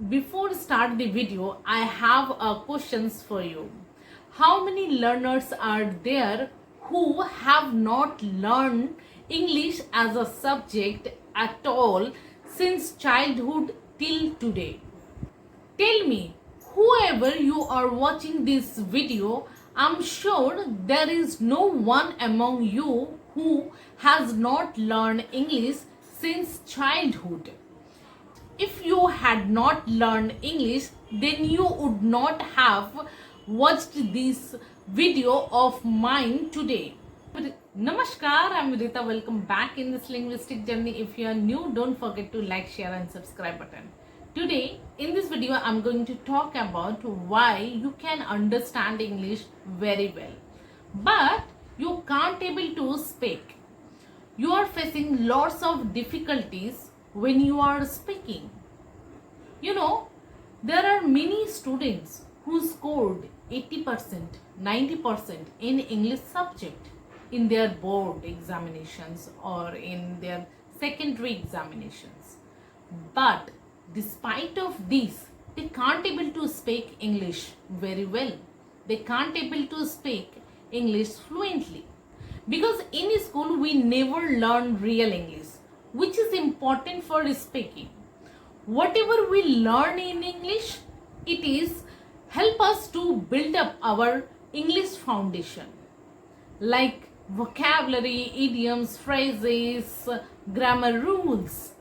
Before start the video, I have questions for you. How many learners are there who have not learned English as a subject at all since childhood till today? Tell me, whoever you are watching this video, I'm sure there is no one among you who has not learned English since childhood. If you had not learned English, then you would not have watched this video of mine today. Namaskar, I'm Rita. Welcome back in this linguistic journey. If you are new, don't forget to like, share and subscribe button. Today, in this video, I'm going to talk about why you can understand English very well, but you can't able to speak. You are facing lots of difficulties when you are speaking. You know, there are many students who scored 80%, 90% in English subject in their board examinations or in their secondary examinations. But despite of this, they can't able to speak English very well. They can't able to speak English fluently. Because in school we never learn real English, which is important for speaking. Whatever we learn in English, it is help us to build up our English foundation, like vocabulary, idioms, phrases, grammar rules.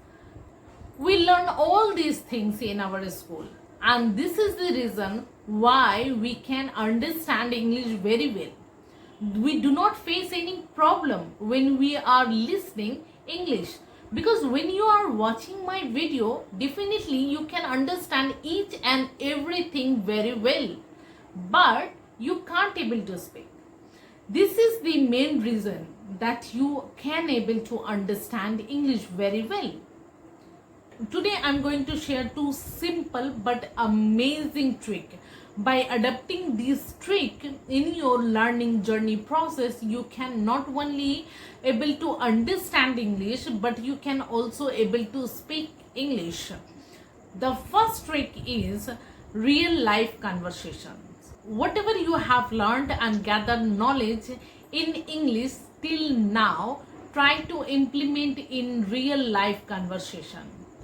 We learn all these things in our school, and this is the reason why we can understand English very well. We do not face any problem when we are listening English, because when you are watching my video, definitely you can understand each and everything very well, but you can't able to speak. This is the main reason that you can able to understand English very well. Today I'm going to share two simple but amazing trick. By adapting this trick in your learning journey process, you can not only able to understand English, but you can also able to speak English. The first trick is real life conversations. Whatever you have learned and gathered knowledge in English till now, try to implement in real life conversation.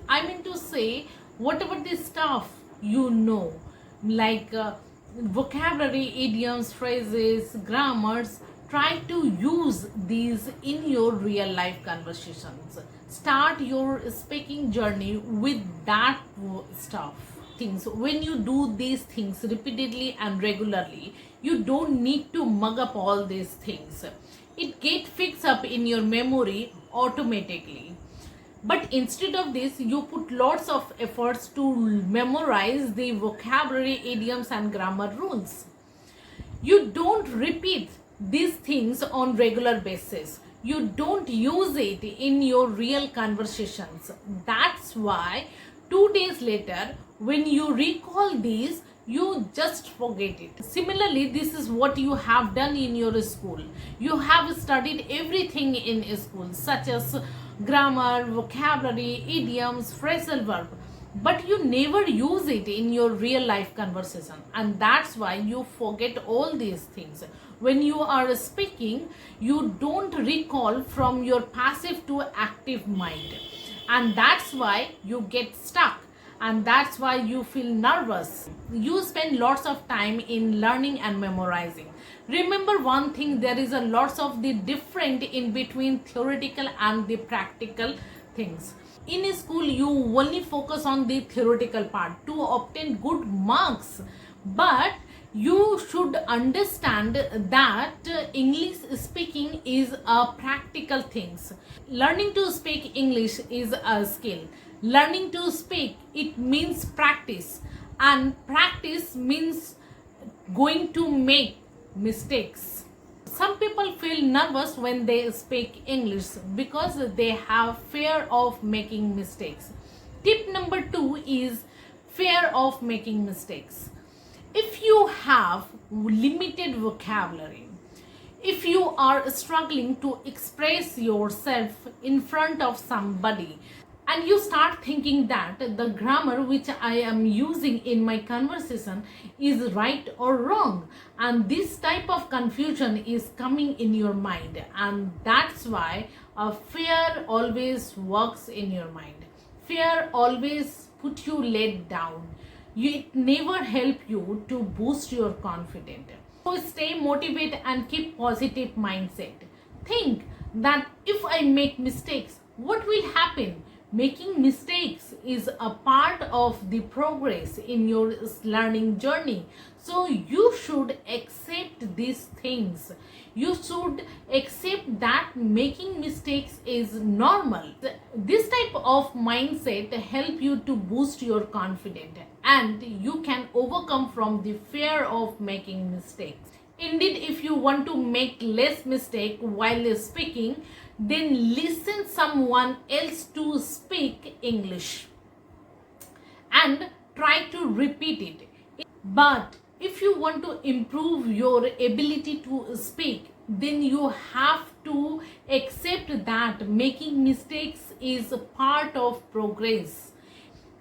I mean to say, whatever the stuff you know, like vocabulary, idioms, phrases, grammars, try to use these in your real life conversations. Start your speaking journey with that stuff. Things when you do these things repeatedly and regularly, you don't need to mug up all these things. It get fixed up in your memory automatically. But instead of this, you put lots of efforts to memorize the vocabulary, idioms and grammar rules. You don't repeat these things on regular basis. You don't use it in your real conversations. That's why 2 days later, when you recall these, you just forget it. Similarly, this is what you have done in your school. You have studied everything in school, such as grammar, vocabulary, idioms, phrasal verb, but you never use it in your real life conversation, and that's why you forget all these things. When you are speaking, you don't recall from your passive to active mind, and that's why you get stuck, and that's why you feel nervous. You spend lots of time in learning and memorizing. Remember one thing, there is a lots of the different in between theoretical and the practical things. In school, you only focus on the theoretical part to obtain good marks, but you should understand that English speaking is a practical things. Learning to speak English is a skill. Learning to speak, it means practice, and practice means going to make mistakes. Some people feel nervous when they speak English because they have fear of making mistakes. Tip number 2 is fear of making mistakes. If you have limited vocabulary, if you are struggling to express yourself in front of somebody, and you start thinking that the grammar which I am using in my conversation is right or wrong, and this type of confusion is coming in your mind, and that's why fear always works in your mind. Fear always put you let down. It never help you to boost your confidence. So stay motivated and keep positive mindset. Think that if I make mistakes, what will happen? Making mistakes is a part of the progress in your learning journey. So you should accept these things. You should accept that making mistakes is normal. This type of mindset help you to boost your confidence, and you can overcome from the fear of making mistakes. Indeed, if you want to make less mistake while speaking, then listen someone else to speak English and try to repeat it. But if you want to improve your ability to speak, then you have to accept that making mistakes is a part of progress.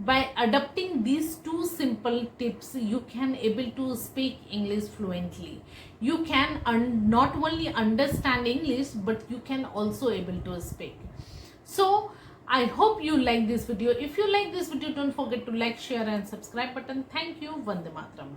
By adopting these two simple tips, you can able to speak English fluently. You can not only understand English, but you can also able to speak. So I hope you like this video. If you like this video, don't forget to like, share and subscribe button. Thank you. Vande Mataram.